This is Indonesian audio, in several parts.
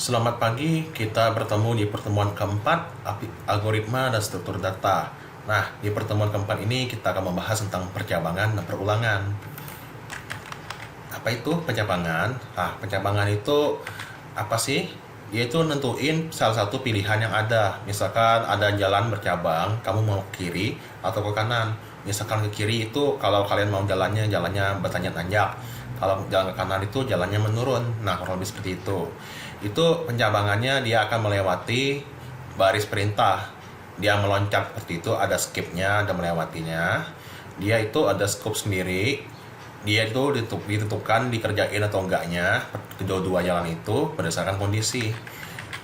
Selamat pagi, kita bertemu di pertemuan keempat, algoritma dan struktur data. Nah, di pertemuan keempat ini kita akan membahas tentang percabangan dan perulangan. Apa itu pencabangan? Pencabangan itu apa sih? Yaitu nentuin salah satu pilihan yang ada. Misalkan ada jalan bercabang, kamu mau ke kiri atau ke kanan. Misalkan ke kiri itu kalau kalian mau jalannya bertanjak-tanjak. Kalau jalan ke kanan itu jalannya menurun. Nah, kurang lebih seperti itu. Itu pencabangannya dia akan melewati baris perintah. Dia meloncat seperti itu, ada skipnya, ada melewatinya. Dia itu ada scope sendiri. Dia itu ditentukan dikerjain atau enggaknya kedua-dua jalan itu berdasarkan kondisi.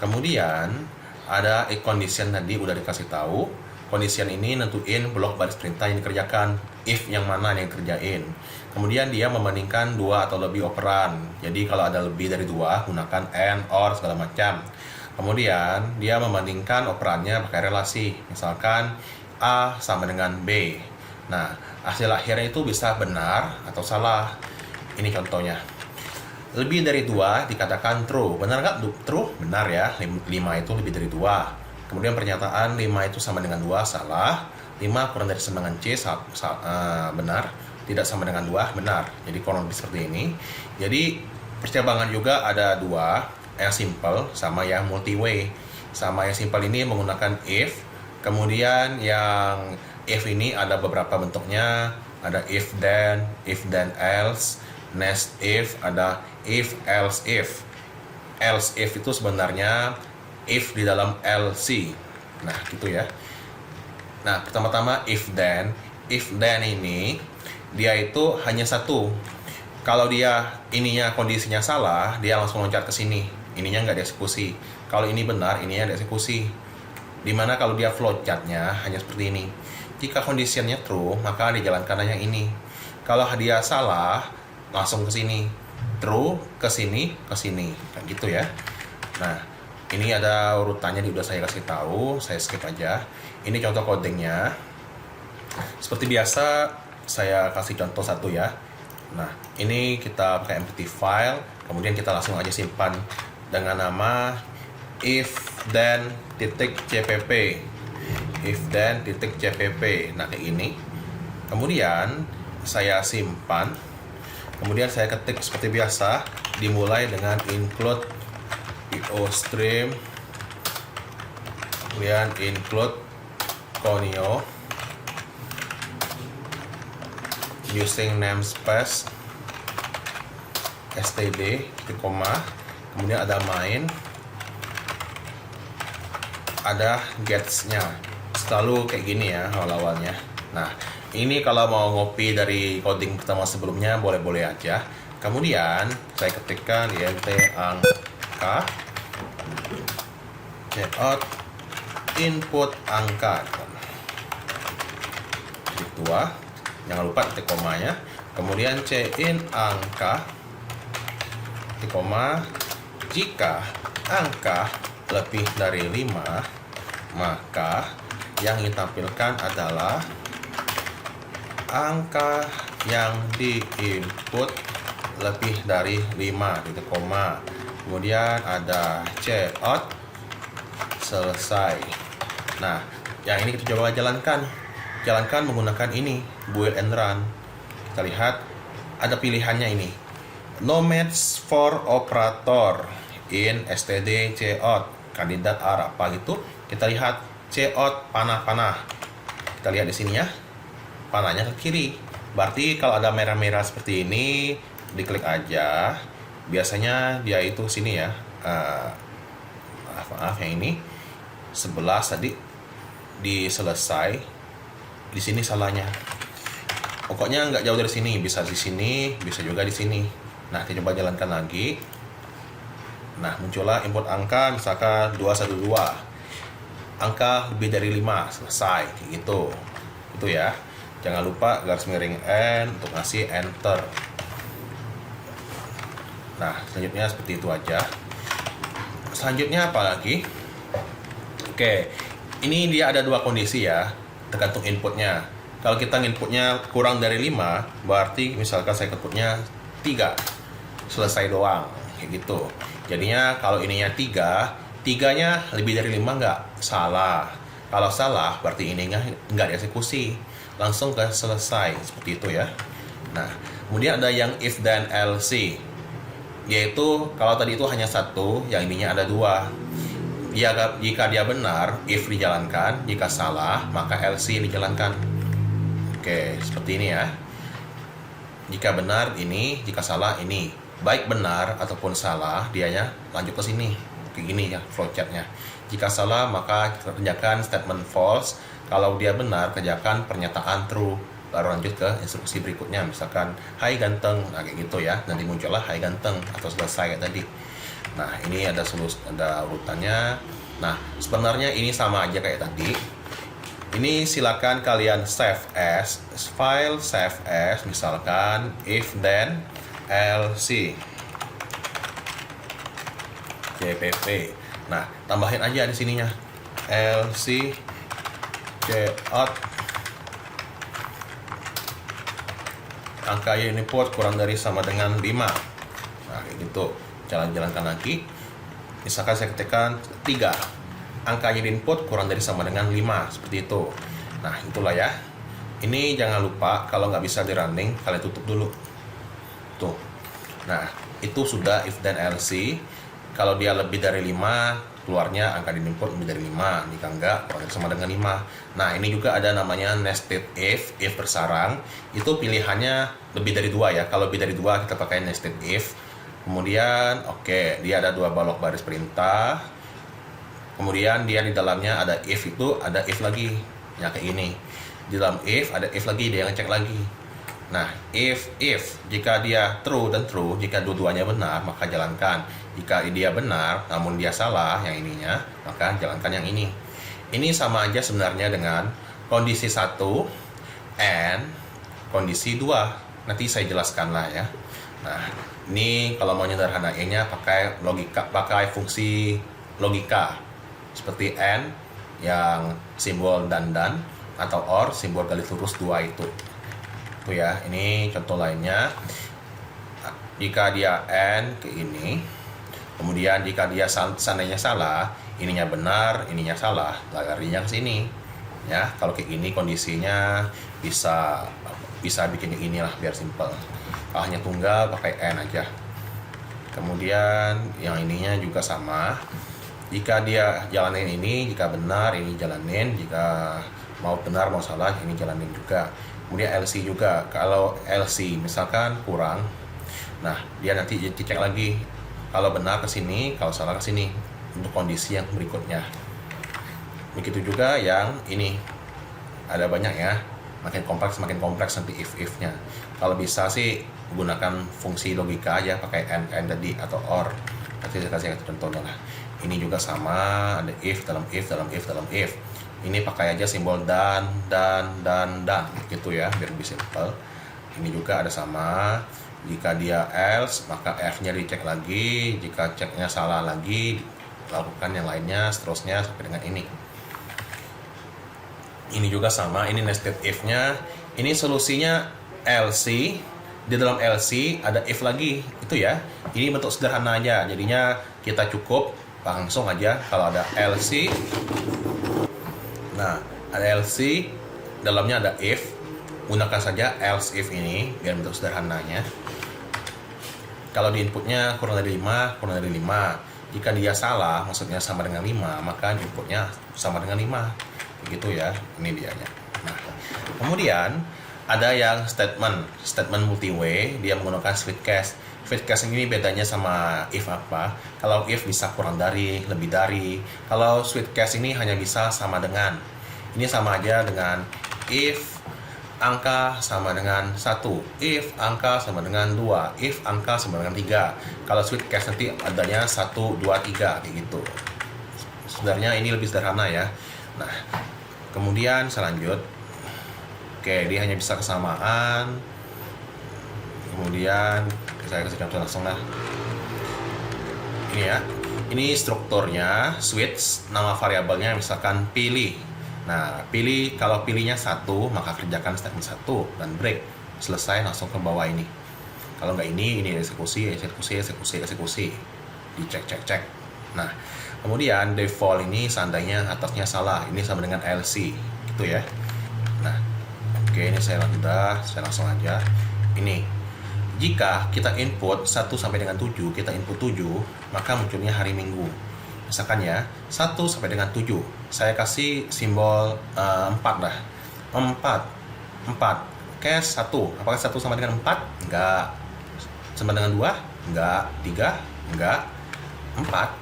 Kemudian ada if condition tadi udah dikasih tahu. Condition ini nentuin blok baris perintah yang dikerjakan, if yang mana yang dikerjain. Kemudian dia membandingkan dua atau lebih operan. Jadi kalau ada lebih dari dua, gunakan and, or, segala macam. Kemudian dia membandingkan operannya pakai relasi. Misalkan A sama dengan B. Nah, hasil akhirnya itu bisa benar atau salah. Ini contohnya. Lebih dari dua dikatakan true. Benar nggak? True? Benar ya. 5 itu lebih dari 2. Kemudian pernyataan 5 itu sama dengan 2 salah, 5 kurang dari sama dengan C benar, tidak sama dengan 2 benar. Jadi kurang lebih seperti ini. Jadi percabangan juga ada 2, yang simple sama yang multi-way. Sama yang simple ini menggunakan if, kemudian yang if ini ada beberapa bentuknya, ada if then else, next if, ada if else if. Else if itu sebenarnya if di dalam LC. Nah, gitu ya. Nah, pertama-tama if then ini dia itu hanya satu. Kalau dia ininya kondisinya salah, dia langsung loncat ke sini. Ininya nggak dieksekusi. Kalau ini benar, ininya dieksekusi. Dimana kalau dia flowchartnya hanya seperti ini. Jika kondisinya true, maka dijalankan yang ini. Kalau dia salah, langsung ke sini. True, ke sini, kayak gitu ya. Nah, ini ada urutannya udah saya kasih tahu, saya skip aja. Ini contoh codingnya. Seperti biasa, saya kasih contoh satu ya. Nah, ini kita pakai empty file, kemudian kita langsung aja simpan dengan nama if then .cpp. If then .cpp. Nah, kayak ini. Kemudian saya simpan. Kemudian saya ketik seperti biasa, dimulai dengan include stream, kemudian include conio using namespace std, kemudian ada main, ada gets-nya. Selalu kayak gini ya awal-awalnya. Nah, ini kalau mau ngopi dari coding pertama sebelumnya boleh-boleh aja. Kemudian saya ketikkan int angka out input angka gitu. Jangan lupa titik komanya. Kemudian in angka titik koma, jika angka lebih dari 5, maka yang ditampilkan adalah angka yang diinput lebih dari 5 titik koma. Kemudian ada out selesai. Nah, yang ini kita coba jalankan menggunakan ini bool and run. Kita lihat ada pilihannya ini, no match for operator in std out kandidat R apa gitu. Kita lihat out panah. Kita lihat di sini ya, panahnya ke kiri. Berarti kalau ada merah-merah seperti ini, diklik aja. Biasanya dia itu sini ya. Maaf yang ini 11 tadi di selesai. Di sini salahnya. Pokoknya nggak jauh dari sini, bisa di sini, bisa juga di sini. Nah, kita coba jalankan lagi. Nah, muncullah input angka misalkan 212. Angka lebih dari 5, selesai gitu. Itu ya. Jangan lupa garis miring N untuk ngasih enter. Nah, selanjutnya seperti itu aja. Selanjutnya apa lagi? Oke, ini dia ada dua kondisi ya, tergantung inputnya. Kalau kita inputnya kurang dari 5, berarti misalkan saya inputnya 3, selesai doang, kayak gitu. Jadinya kalau ininya 3, 3-nya lebih dari 5 nggak? Salah. Kalau salah, berarti ininya nggak dieksekusi. Langsung ke selesai, seperti itu ya. Nah, kemudian ada yang if then else, yaitu kalau tadi itu hanya satu, yang ininya ada dua. Jika dia benar, if dijalankan. Jika salah, maka else dijalankan. Oke, seperti ini ya. Jika benar ini, jika salah ini. Baik benar ataupun salah, dianya lanjut ke sini. Kayak gini ya flowchartnya. Jika salah, maka kerjakan statement false. Kalau dia benar, kerjakan pernyataan true. Baru lanjut ke instruksi berikutnya. Misalkan, hai ganteng. Nah, kayak gitu ya. Nanti muncullah hai ganteng atau selesai kayak tadi. Nah, ini ada urutannya. Nah, sebenarnya ini sama aja kayak tadi. Ini silakan kalian save as, file save as, misalkan if then else jpp. Nah, tambahin aja di sininya else out angka input kurang dari sama dengan 5. Nah, kayak gitu. Jalankan lagi. Misalkan saya ketikkan 3. Angka input kurang dari sama dengan 5. Seperti itu. Nah, itulah ya. Ini jangan lupa kalau nggak bisa di running, kalian tutup dulu. Tuh. Nah, itu sudah if then else. Kalau dia lebih dari 5, keluarnya angka input lebih dari 5. Jika enggak, kurang dari sama dengan 5. Nah, ini juga ada namanya nested if bersarang. Itu pilihannya lebih dari 2 ya. Kalau lebih dari 2, kita pakai nested if. Kemudian, oke, dia ada 2 balok baris perintah. Kemudian dia di dalamnya ada if, itu ada if lagi. Ya, kayak ini. Di dalam if, ada if lagi, dia ngecek lagi. Nah, if, jika dia true dan true, jika dua-duanya benar, maka jalankan. Jika dia benar, namun dia salah, yang ininya, maka jalankan yang ini. Ini sama aja sebenarnya dengan kondisi 1 and kondisi 2. Nanti saya jelaskan lah ya. Nah, ini kalau mau menyederhanainnya pakai fungsi logika. Seperti and yang simbol dan atau or simbol garis lurus 2 itu. Itu ya, ini contoh lainnya. Jika dia and ke ini, kemudian jika dia seandainya salah, ininya benar, ininya salah, larinya ke sini. Ya, kalau kayak gini kondisinya bisa bikin inilah biar simpel. Kalau hanya tunggal pakai and aja. Kemudian yang ininya juga sama. Jika dia jalanin ini, jika benar ini jalanin, jika mau benar mau salah ini jalanin juga. Kemudian LC juga, kalau LC misalkan kurang, nah dia nanti dicek lagi, kalau benar ke sini, kalau salah ke sini, untuk kondisi yang berikutnya. Begitu juga yang ini, ada banyak ya, makin kompleks nanti if-nya. Kalau bisa sih gunakan fungsi logika aja, pakai and tadi atau or. Nanti saya kasih contohnya lah. Ini juga sama, ada if dalam if dalam if dalam if. Ini pakai aja simbol dan gitu ya, biar lebih simple. Ini juga ada sama. Jika dia else, maka F-nya dicek lagi. Jika ceknya salah lagi, lakukan yang lainnya, seterusnya sampai dengan ini. Ini juga sama, ini nested if-nya. Ini solusinya LC. Di dalam LC ada if lagi, itu ya. Ini bentuk sederhana aja, jadinya kita cukup langsung aja kalau ada LC. Nah, ada LC, dalamnya ada if, gunakan saja else if ini, biar bentuk sederhananya. Kalau di inputnya kurang dari 5, kurang dari 5. Jika dia salah, maksudnya sama dengan 5, maka inputnya sama dengan 5. Begitu ya, ini dianya. Nah, kemudian ada yang statement multi-way, dia menggunakan switch case. Switch case ini bedanya sama if apa? Kalau if bisa kurang dari, lebih dari. Kalau switch case ini hanya bisa sama dengan. Ini sama aja dengan if angka sama dengan 1, if angka sama dengan 2, if angka sama dengan 3. Kalau switch case nanti adanya 1, 2, 3 kayak gitu. Sebenarnya ini lebih sederhana ya. Nah, kemudian selanjut, oke, dia hanya bisa kesamaan. Kemudian saya kasih contoh langsung lah. Ini ya, ini strukturnya switch, nama variabelnya misalkan pilih. Nah, pilih, kalau pilihnya 1, maka kerjakan statement 1 dan break. Selesai, langsung ke bawah ini. Kalau nggak ini eksekusi. dicek. Nah, kemudian default ini seandainya atasnya salah, ini sama dengan LC gitu ya. Nah, oke, ini saya langsung aja. Ini jika kita input 1 sampai dengan 7, kita input 7, maka munculnya hari Minggu. Misalkan ya, 1 sampai dengan 7. Saya kasih simbol 4 lah. 4. Cash 1. Apakah 1 sama dengan 4? Enggak. Sama dengan 2? Enggak. 3? Enggak. 4?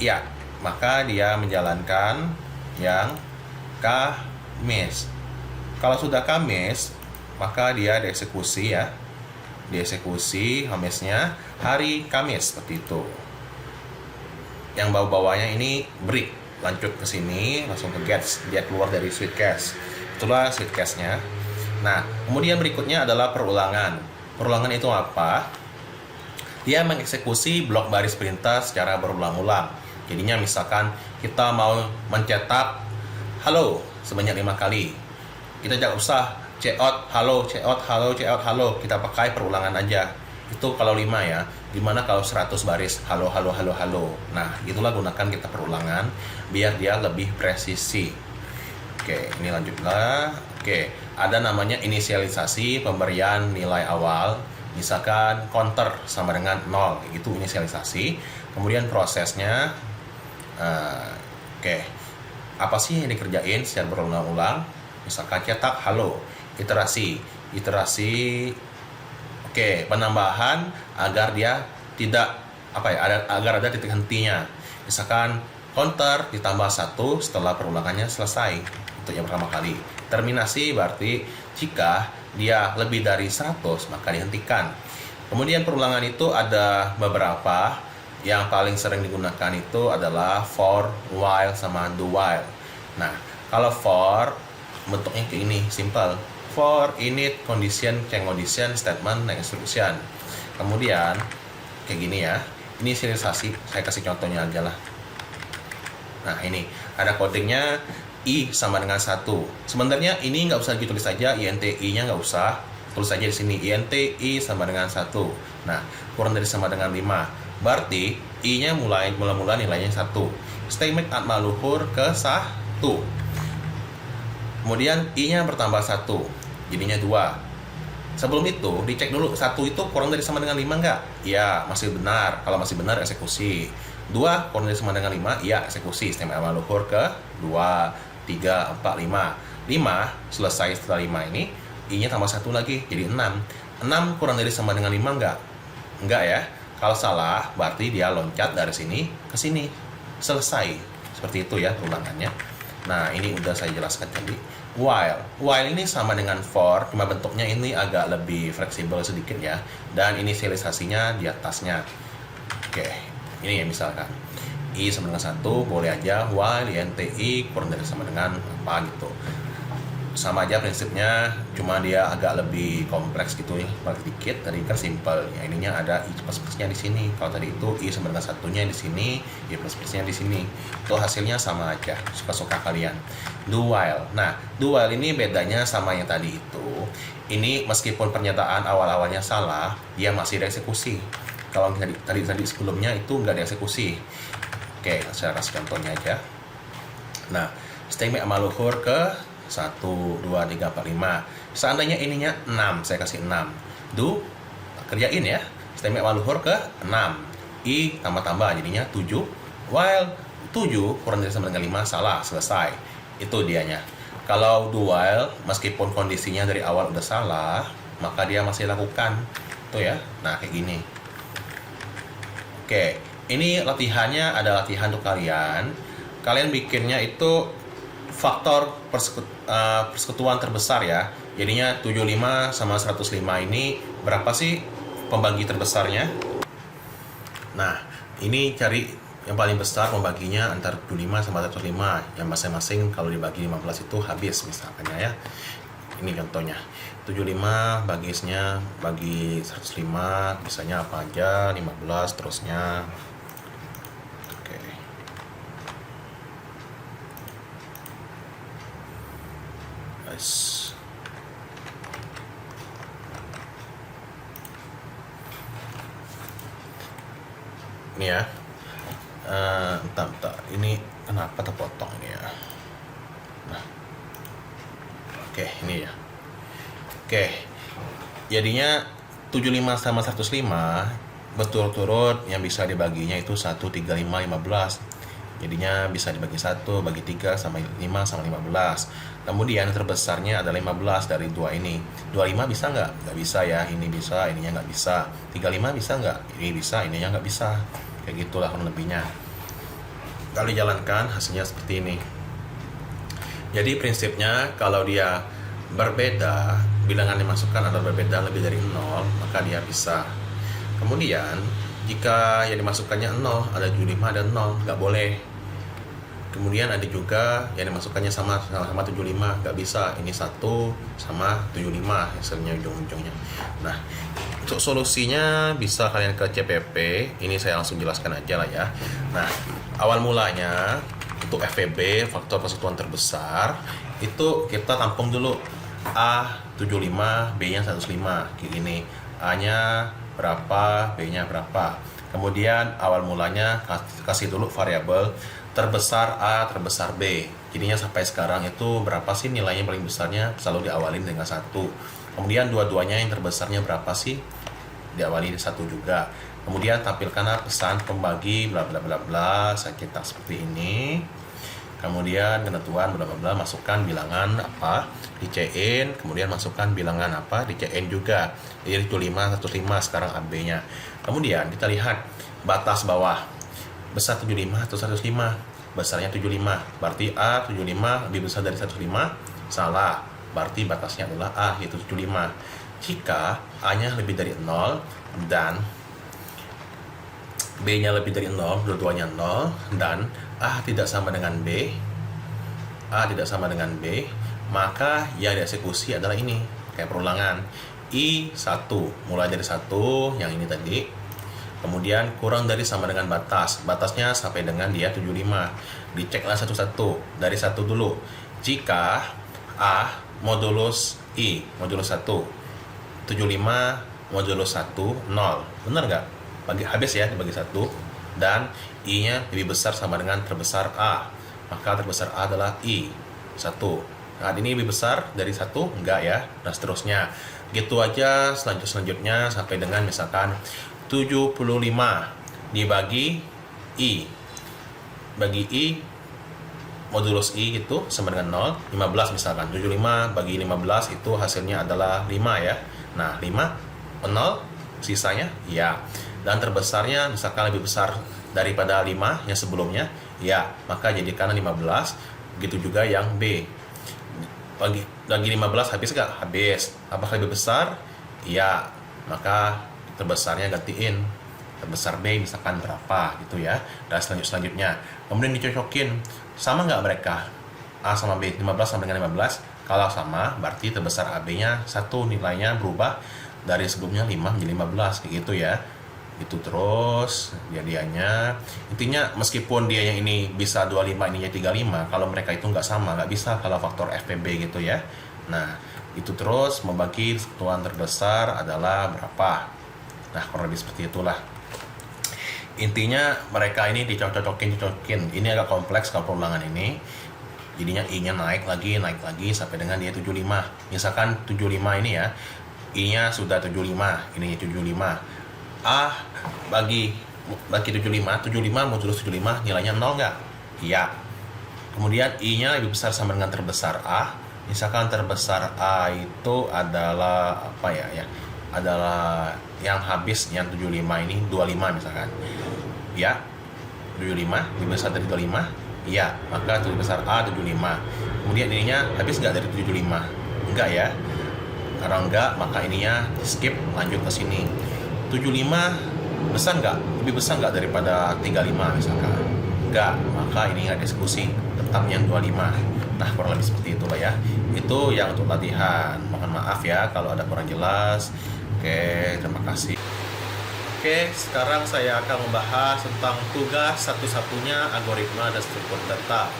Iya. Maka dia menjalankan yang Kamis. Kalau sudah Kamis, maka dia dieksekusi ya. Dieksekusi Kamisnya hari Kamis seperti itu. Yang bawah-bawahnya ini break, lanjut ke sini langsung ke get, dia keluar dari switch cache. Itulah switch cache-nya. Nah, kemudian berikutnya adalah perulangan. Perulangan itu apa? Dia mengeksekusi blok baris perintah secara berulang-ulang. Jadinya misalkan kita mau mencetak halo sebanyak 5 kali. Kita tidak usah cout halo, kita pakai perulangan aja. Itu kalau 5 ya. Gimana kalau 100 baris halo. Nah, itulah gunakan kita perulangan biar dia lebih presisi. Oke, ini lanjutlah. Oke, ada namanya inisialisasi pemberian nilai awal. Misalkan counter sama dengan 0, itu inisialisasi. Kemudian prosesnya oke. Apa sih yang dikerjain secara berulang-ulang? Misalkan cetak halo, iterasi, oke, penambahan agar dia tidak agar ada titik hentinya. Misalkan counter ditambah 1 setelah perulangannya selesai. Itu yang pertama kali. Terminasi berarti jika dia lebih dari 100 maka dihentikan. Kemudian perulangan itu ada beberapa. Yang paling sering digunakan itu adalah for, while, sama do while. Nah, kalau for bentuknya kayak ini, simple. For, init, condition, change condition, statement, dan instruction. Kemudian kayak gini ya. Inisialisasi, saya kasih contohnya aja lah. Nah, ini ada codingnya I sama dengan 1. Sebenarnya ini nggak usah ditulis saja, INTI-nya nggak usah. Tulis saja di sini, INTI sama dengan 1. Nah, kurang dari sama dengan 5. Berarti I-nya mula nilainya 1. Statement atma luhur ke 1. Kemudian I-nya bertambah 1. Jadinya 2. Sebelum itu, dicek dulu 1 itu kurang dari sama dengan 5 enggak? Iya, masih benar. Kalau masih benar, eksekusi. 2 kurang dari sama dengan 5, iya, eksekusi. Statement atma luhur ke 2, 3, 4, 5. 5 selesai setelah 5 ini, I-nya tambah 1 lagi, jadi 6. 6 kurang dari sama dengan 5 enggak? Enggak ya. Kalau salah, berarti dia loncat dari sini ke sini. Selesai. Seperti itu ya ulangannya. Nah, ini udah saya jelaskan tadi. While. While ini sama dengan for, cuma bentuknya ini agak lebih fleksibel sedikit ya. Dan inisialisasinya di atasnya. Oke, ini ya misalkan. I sama dengan 1, boleh aja. While, INTI, kurang dari sama dengan apa gitu. Sama aja prinsipnya, cuma dia agak lebih kompleks gitu ya, paling dikit. Tadi kan simple ya, ininya ada i plus plusnya di sini. Kalau tadi itu i sama dengan 1-nya di sini, i plus plusnya di sini. Itu hasilnya sama aja, suka-suka kalian. Do while. Nah, do while ini bedanya sama yang tadi itu. Ini meskipun pernyataan awal-awalnya salah, dia masih dieksekusi. Kalau tadi sebelumnya itu nggak dieksekusi. Oke, saya kasih contohnya aja. Nah, statement amal luhur ke 1, 2, 3, 4, 5. Seandainya ininya 6, saya kasih 6. Do, kerjain ya. Statement awal luhur ke 6. I tambah-tambah jadinya 7. While 7 kurang dari sama dengan 5, salah, selesai. Itu dianya. Kalau do while, meskipun kondisinya dari awal udah salah, maka dia masih lakukan. Tuh ya. Nah, kayak gini. Oke, ini latihannya ada latihan untuk kalian. Kalian bikinnya itu faktor persekutuan terbesar ya. Jadinya 75 sama 105 ini berapa sih pembagi terbesarnya? Nah, ini cari yang paling besar pembaginya antara 75 sama 105. Yang masing-masing kalau dibagi 15 itu habis misalkan ya. Ini contohnya. 75 bagisnya bagi 105, misalnya apa aja, 15 terusnya. Ini ya. Bentar, ini kenapa terpotong ini ya? Nah, oke, ini ya. Oke, jadinya 75 sama 105 berturut-turut yang bisa dibaginya itu 1, 3, 5, 15. Jadinya bisa dibagi 1, bagi 3, sama 5, sama 15. Kemudian terbesarnya adalah 15 dari dua ini. 25 bisa nggak? Nggak bisa ya, ini bisa, ininya nggak bisa. 35 bisa nggak? Ini bisa, ininya nggak bisa. Kayak gitulah kurang lebihnya. Kalau dijalankan hasilnya seperti ini. Jadi prinsipnya kalau dia berbeda, bilangan yang dimasukkan adalah berbeda lebih dari 0, maka dia bisa. Kemudian jika yang dimasukkannya 0, ada 75 dan 0, nggak boleh. Kemudian ada juga yang dimasukkannya sama 75, nggak bisa. Ini 1 sama 75 hasilnya ujung-ujungnya. Nah, untuk solusinya bisa kalian ke CPP. Ini saya langsung jelaskan aja lah ya. Nah, awal mulanya untuk FVB, faktor persatuan terbesar, itu kita tampung dulu A 75, B-nya 105, kayak gini. A-nya berapa, B-nya berapa. Kemudian awal mulanya kasih dulu variabel terbesar A, terbesar B. Jadinya sampai sekarang itu berapa sih nilainya paling besarnya, selalu diawalin dengan 1. Kemudian dua-duanya yang terbesarnya berapa sih, diawali 1 juga. Kemudian tampilkanlah pesan pembagi bla bla bla bla, saya cetak seperti ini. Kemudian ketentuan bla bla bla, masukkan bilangan apa, dicein, kemudian masukkan bilangan apa, dicein juga. Jadi 75, 105 sekarang AB-nya. Kemudian kita lihat batas bawah. Besar 75 atau 105? Besarnya 75. Berarti A 75 lebih besar dari 105? Salah. Berarti batasnya adalah A, yaitu 75. Jika A-nya lebih dari 0 dan B-nya lebih dari 0, dua-duanya 0, dan A tidak sama dengan B, A tidak sama dengan B, maka yang dieksekusi adalah ini, kayak perulangan. I1, mulai dari 1, yang ini tadi. Kemudian kurang dari sama dengan batas. Batasnya sampai dengan dia 75. Diceklah satu-satu. Dari 1 dulu. Jika A modulus I, modulus 1. 75 modulus 1, 0. Benar nggak? Habis ya, dibagi 1. Dan I-nya lebih besar sama dengan terbesar A. Maka terbesar A adalah I1. Nah, ini lebih besar dari 1? Enggak ya. Dan seterusnya. Gitu aja selanjutnya sampai dengan misalkan 75 dibagi I, bagi I modulus I itu sama dengan 0, 15 misalkan. 75 bagi 15 itu hasilnya adalah 5 ya. Nah, 5 0 sisanya ya. Dan terbesarnya misalkan lebih besar daripada 5 yang sebelumnya ya, maka jadikan 15. Begitu juga yang B. Bagi 15 habis nggak? Habis. Apakah lebih besar? Ya, maka terbesarnya gantiin terbesar B misalkan berapa gitu ya. Dan selanjutnya kemudian dicocokin, sama nggak mereka A sama B, 15 sama dengan 15. Kalau sama berarti terbesar AB nya 1, nilainya berubah dari sebelumnya 5 menjadi 15 kayak gitu ya. Itu terus jadiannya. Intinya meskipun dia yang ini bisa 25, ininya 35, kalau mereka itu nggak sama, nggak bisa kalau faktor FPB gitu ya. Nah, itu terus membagi satuan terbesar adalah berapa. Nah, kurang lebih seperti itulah. Intinya mereka ini dicocok-cocokin. Ini agak kompleks kalau perulangan ini. Jadinya I-nya naik lagi sampai dengan dia 75. Misalkan 75 ini ya. I-nya sudah 75, ini 75. A bagi 75 modulus 75 nilainya 0 nggak? Iya. Kemudian I-nya lebih besar sama dengan terbesar A. Misalkan terbesar A itu adalah apa ya? Adalah yang habis yang 75 ini 25 misalkan. Ya. 75 lebih besar dari 25. Iya, maka lebih besar A 75. Kemudian ininya habis nggak dari 75? Enggak ya. Kalau enggak, maka ininya skip, lanjut ke sini. 75 besar nggak? Lebih besar nggak daripada 35 misalkan? Enggak, maka ini nggak diskusi, tetap yang 25. Nah, kurang lebih seperti itulah ya. Itu yang untuk latihan. Mohon maaf ya kalau ada kurang jelas. Oke, terima kasih. Oke, sekarang saya akan membahas tentang tugas satu-satunya algoritma dan struktur data.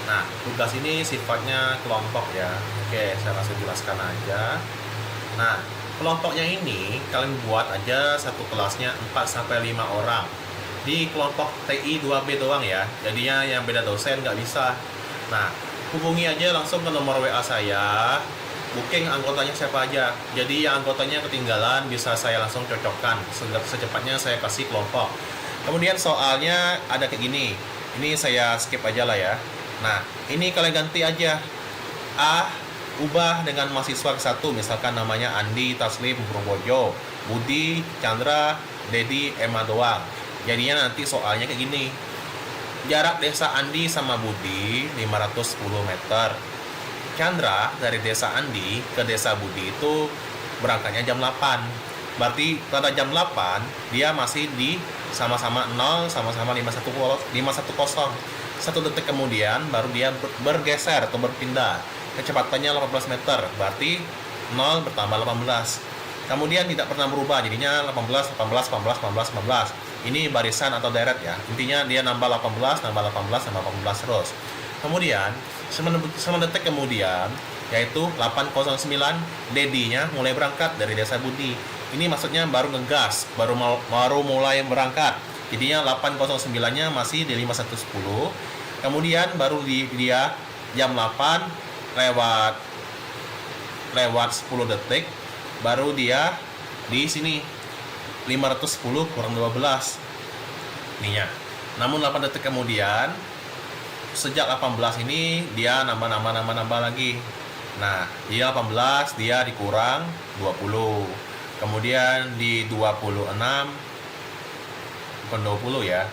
Nah, tugas ini sifatnya kelompok ya. Oke, saya langsung jelaskan aja. Nah, kelompoknya ini kalian buat aja satu kelasnya 4-5 orang. di kelompok TI 2B doang ya, jadinya yang beda dosen nggak bisa. Nah, hubungi aja langsung ke nomor WA saya, booking anggotanya siapa aja. Jadi yang anggotanya ketinggalan bisa saya langsung cocokkan, secepatnya saya kasih kelompok. Kemudian soalnya ada kayak gini, ini saya skip aja lah ya. Nah, ini kalian ganti aja, A ubah dengan mahasiswa ke satu, misalkan namanya Andi, Taslim, Purwojo, Budi, Chandra, Dedi, Emma doang. Jadinya nanti soalnya kayak gini, jarak desa Andi sama Budi 510 meter. Chandra dari desa Andi ke desa Budi itu berangkatnya jam 8. Berarti pada jam 8 dia masih di sama-sama 0, sama-sama 510. 1 detik kemudian baru dia bergeser atau berpindah. Kecepatannya 18 meter, berarti 0 bertambah 18. Kemudian tidak pernah berubah, jadinya 18. Ini barisan atau deret ya. Intinya dia nambah 18 terus. Kemudian 9 detik kemudian, yaitu 8:09, Dedinya mulai berangkat dari desa Budi. Ini maksudnya baru ngegas, baru mulai berangkat. Jadinya 8:09-nya masih di 5110. Kemudian baru dia jam 8 lewat 10 detik baru dia di sini 510 kurang 12 ininya. Namun 8 detik kemudian sejak 18 ini dia nambah lagi. Nah, dia 18 dia dikurang 20. Kemudian di 26 bukan 20 ya.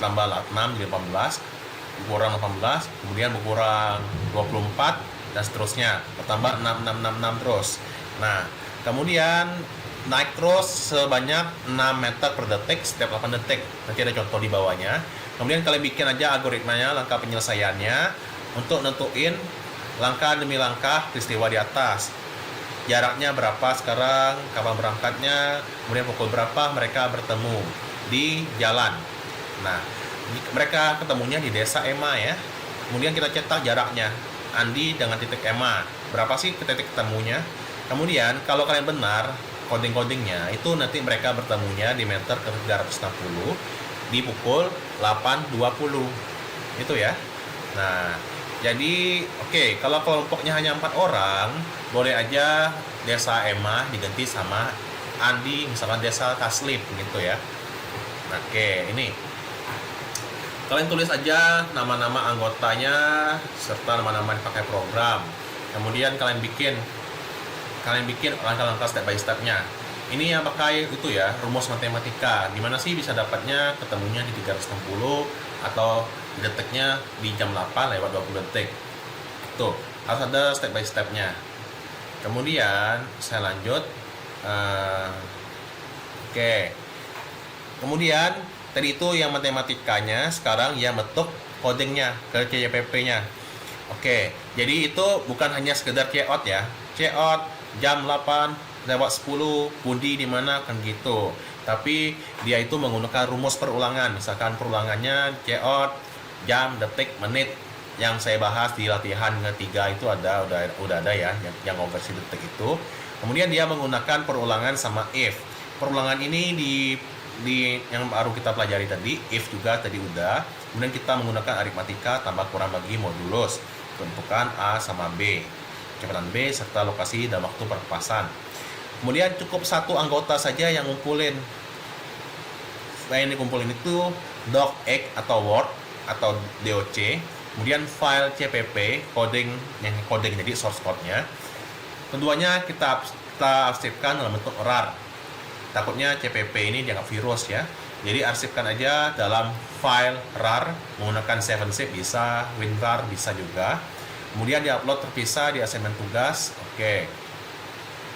Tambah 6 jadi 18. Berkurang 18, kemudian berkurang 24 dan seterusnya, bertambah 6 terus. Nah, kemudian naik terus sebanyak 6 meter per detik setiap 8 detik. Nanti ada contoh di bawahnya. Kemudian kalian bikin aja algoritmanya, langkah penyelesaiannya untuk nentuin langkah demi langkah peristiwa di atas. Jaraknya berapa sekarang, kapan berangkatnya, kemudian pukul berapa mereka bertemu di jalan. Nah, mereka ketemunya di desa Emma ya. Kemudian kita cetak jaraknya, Andi dengan titik Emma, berapa sih ke titik ketemunya. Kemudian kalau kalian benar coding-codingnya, itu nanti mereka bertemunya di meter ke 360 di pukul 8.20 itu ya. Nah, jadi oke, kalau kelompoknya hanya 4 orang, boleh aja desa Emma diganti sama Andi, misalkan desa Taslim gitu ya. Oke, ini kalian tulis aja nama-nama anggotanya serta nama-nama yang pakai program. Kemudian kalian bikin langkah-langkah step by step-nya. Ini yang pakai itu ya, rumus matematika. Gimana sih bisa dapatnya ketemunya di 360 atau detiknya di jam 8 lewat 20 detik. Tuh, harus ada step by step-nya. Kemudian saya lanjut. Oke. Kemudian tadi itu yang matematikanya, sekarang yang bentuk codingnya ke CPP-nya. Oke, jadi itu bukan hanya sekedar COUT ya. COUT jam 8 lewat 10, Budi di mana kan gitu. Tapi dia itu menggunakan rumus perulangan. Misalkan perulangannya COUT jam, detik, menit. Yang saya bahas di latihan ketiga itu udah ada ya yang konversi detik itu. Kemudian dia menggunakan perulangan sama if. Perulangan ini di yang baru kita pelajari tadi, if juga tadi udah. Kemudian kita menggunakan aritmatika tambah kurang bagi modulus, tentukan A sama B, kecepatan B serta lokasi dan waktu perpasan. Kemudian cukup satu anggota saja yang ngumpulin. Selain dikumpulin itu docx atau word atau doc, kemudian file cpp coding yang coding jadi source code-nya. Keduanya kita arsipkan dalam bentuk RAR. Takutnya CPP ini dianggap virus ya. Jadi arsipkan aja dalam file RAR menggunakan 7-zip bisa, WinRAR bisa juga. Kemudian diupload terpisah di assignment tugas. Oke.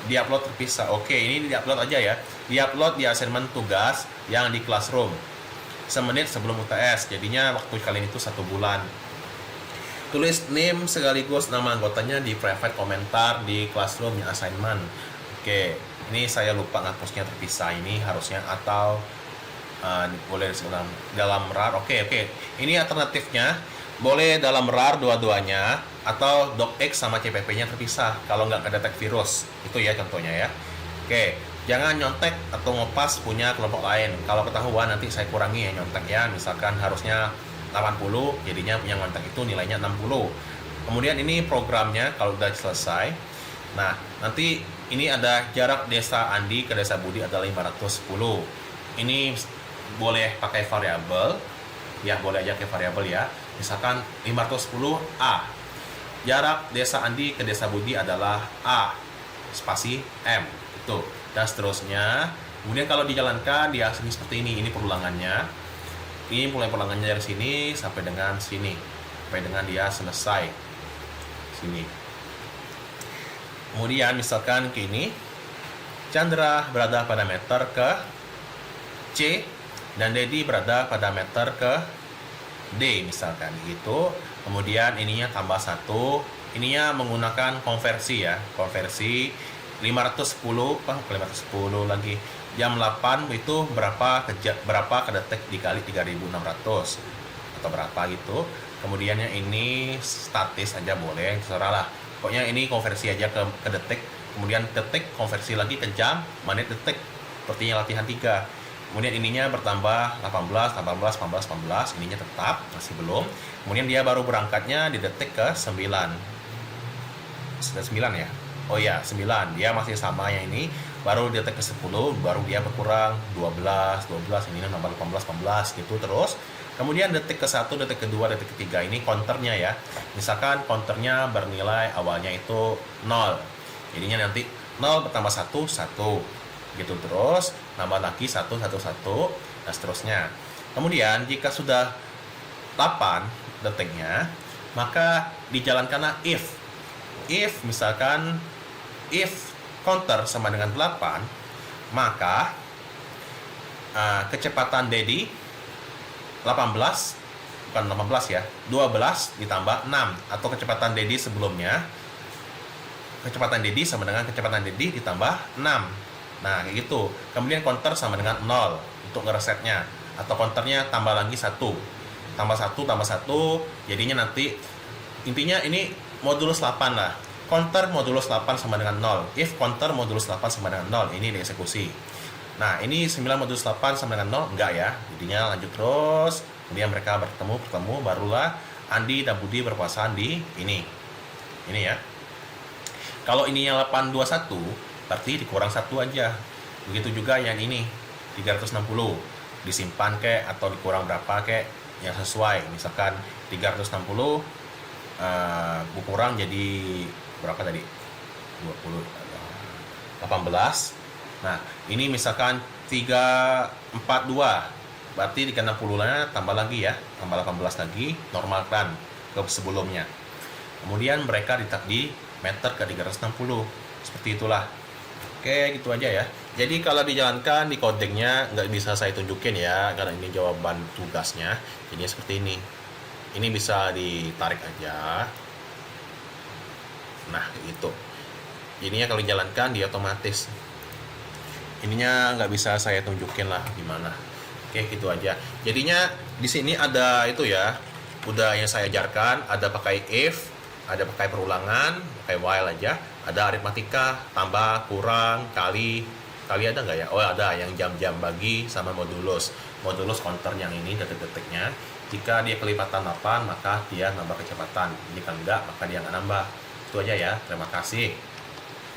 Diupload terpisah. Oke, ini diupload aja ya. Diupload di assignment tugas yang di Classroom. Semenit sebelum UTS. Jadinya waktu kalian itu 1 bulan. Tulis name sekaligus nama anggotanya di private komentar di Classroom yang assignment. Oke. Ini saya lupa ngapusnya terpisah ini harusnya, atau boleh dalam RAR. Oke. Ini alternatifnya boleh dalam RAR dua-duanya atau docx sama CPP-nya terpisah kalau nggak kedetek virus. Itu ya contohnya ya. Oke. Jangan nyontek atau ngopas punya kelompok lain. Kalau ketahuan nanti saya kurangi ya nyontek ya. Misalkan harusnya 80, jadinya yang nyontek itu nilainya 60. Kemudian ini programnya kalau udah selesai. Nah, nanti ini ada jarak desa Andi ke desa Budi adalah 510. Ini boleh pakai variabel. Ya, boleh aja pakai variabel ya. Misalkan 510 A. Jarak desa Andi ke desa Budi adalah A spasi M. Itu. Dan seterusnya. Kemudian kalau dijalankan dia sini seperti ini perulangannya. Ini mulai perulangannya dari sini sampai dengan sini, sampai dengan dia selesai sini. Kemudian misalkan gini, Chandra berada pada meter ke C dan Dedi berada pada meter ke D misalkan gitu. Kemudian ininya tambah 1, ininya menggunakan konversi ya, konversi 510 lagi jam 8 itu berapa ke detik dikali 3600 atau berapa gitu. Kemudiannya ini statis aja boleh, terserah lah. Pokoknya ini konversi aja ke detik, kemudian detik konversi lagi ke jam, menit, detik. Sepertinya latihan 3. Kemudian ininya bertambah 18, ininya tetap masih belum. Kemudian dia baru berangkatnya di detik ke 9. Sudah 9 ya? Oh ya, 9. Dia masih sama yang ini. Baru di detik ke 10, baru dia berkurang 12, ini nambah 18 gitu terus. Kemudian detik ke 1, detik ke 2, detik ke 3 ini counternya ya. Misalkan counternya bernilai awalnya itu 0. Jadinya nanti 0 bertambah 1, 1. Gitu terus, nambah lagi 1, 1, 1, dan seterusnya. Kemudian jika sudah 8 detiknya, maka dijalankanlah if. If misalkan if counter sama dengan 8, maka kecepatan Dedi 18, bukan 18 ya, 12 ditambah 6, atau kecepatan Dedi sebelumnya, kecepatan Dedi sama dengan kecepatan Dedi ditambah 6. Nah kayak gitu. Kemudian counter sama dengan 0 untuk ngeresetnya, atau counternya tambah lagi 1, tambah 1, tambah 1, jadinya nanti intinya ini modulus 8 lah. Counter modulus 8 sama dengan 0. If counter modulus 8 sama dengan 0, ini dieksekusi. Nah, ini 9 modulus 8 sama dengan 0, enggak ya. Jadinya lanjut terus. Kemudian mereka bertemu, barulah Andi dan Budi berpasangan di ini. Ini ya. Kalau ininya 821, berarti dikurang 1 aja. Begitu juga yang ini, 360. Disimpan kek atau dikurang berapa kek yang sesuai. Misalkan 360 kurang jadi berapa tadi? 20, 18. Nah, ini misalkan 342. Berarti di 60-nya tambah lagi ya, tambah 18 lagi, normalkan ke sebelumnya. Kemudian mereka di meter ke 360. Seperti itulah. Oke, gitu aja ya. Jadi kalau dijalankan di codingnya nggak bisa saya tunjukin ya, karena ini jawaban tugasnya. Jadi seperti ini. Ini bisa ditarik aja. Nah, gitu. Ininya kalau dijalankan dia otomatis. Ininya nggak bisa saya tunjukin lah gimana. Oke, gitu aja. Jadinya di sini ada itu ya. Udah yang saya ajarkan, ada pakai if, ada pakai perulangan, pakai while aja. Ada aritmatika, tambah, kurang, kali ada nggak ya? Oh ada, yang jam-jam bagi sama modulus. Modulus counter yang ini detik-detiknya. Jika dia kelipatan 8, maka dia nambah kecepatan. Jika enggak, maka dia nggak nambah. Itu aja ya. Terima kasih.